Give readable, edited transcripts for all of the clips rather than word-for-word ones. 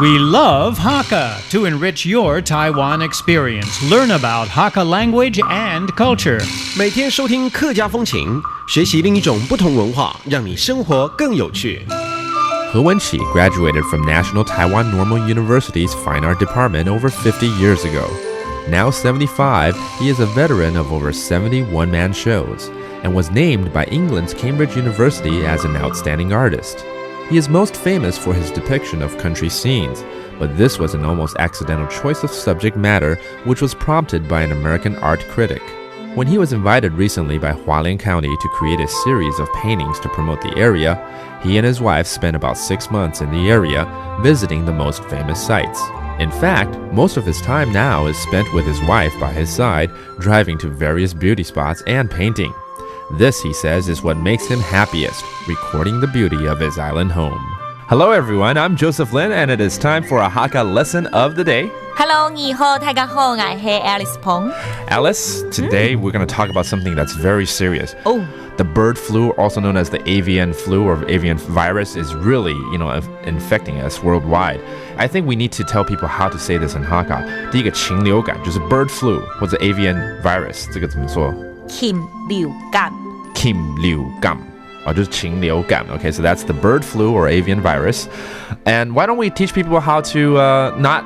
We love Hakka to enrich your Taiwan experience. Learn about Hakka language and culture. 每天收听客家风情，学习另一种不同文化，让你生活更有趣。He Wenqi graduated from National Taiwan Normal University's Fine Art Department over 50 years ago. Now 75, he is a veteran of over 70 one-man shows and was named by England's Cambridge University as an outstanding artist. He is most famous for his depiction of country scenes, but this was an almost accidental choice of subject matter which was prompted by an American art critic. When he was invited recently by Hualien County to create a series of paintings to promote the area, he and his wife spent about 6 months in the area, visiting the most famous sites. In fact, most of his time now is spent with his wife by his side, driving to various beauty spots and painting. This, he says, is what makes him happiest, recording the beauty of his island home. Hello everyone, I'm Joseph Lin, and it is time for a Hakka lesson of the day. Hello, 你好，大家好，我是 Alice Peng. Alice, today we're going to talk about something that's very serious. Oh. The bird flu, also known as the avian flu or avian virus, is really, infecting us worldwide. I think we need to tell people how to say this in Hakka. 第一个禽流感就是 bird flu 或者 avian virus， 这个怎么说？禽流感。禽流感。就是禽流感. Okay, so that's the bird flu or avian virus. And why don't we teach people how to not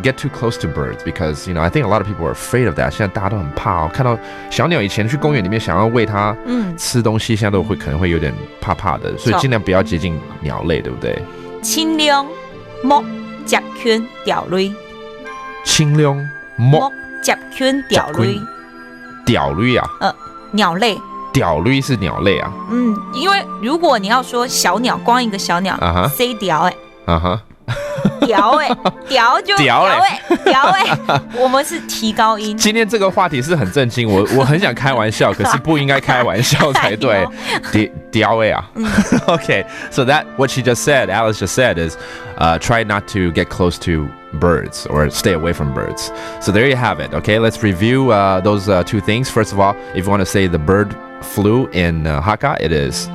get too close to birds, because I think a lot of people are afraid of that. 现在大家都很怕看到小鸟，以前去公园里面想要喂它吃东西，现在都可能会有点怕怕的，所以尽量不要接近鸟类，对不对？尽量莫接近鸟类。尽量莫接近鸟类。鸟类啊？鸟类。鸟类是鸟类啊？因为如果你要说小鸟，光一个小鸟，谁鸟屌就屌我们是提高音。今天这个话题是很震惊，我很想开玩笑，可是不应该开玩笑才对。屌啊！Okay, so that what she just said, Alice just said, is try not to get close to birds or stay away from birds. So there you have it. Okay, let's review those two things. First of all, if you want to say the bird flu in Hakka, it is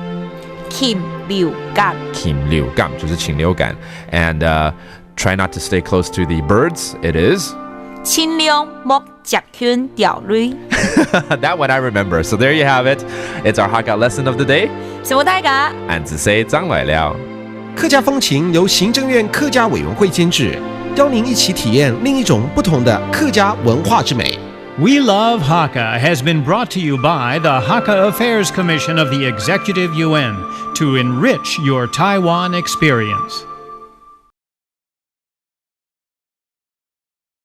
禽流感。禽流感就是禽流感。And try not to stay close to the birds. It is 尽量莫接近鸟类。That one I remember. So there you have it. It's our Hakka lesson of the day. 什么大家？俺只say 张来了。客家风情由行政院客家委员会监制，邀您一起体验另一种不同的客家文化之美。We Love Hakka has been brought to you by the Hakka Affairs Commission of the Executive Yuan to enrich your Taiwan experience.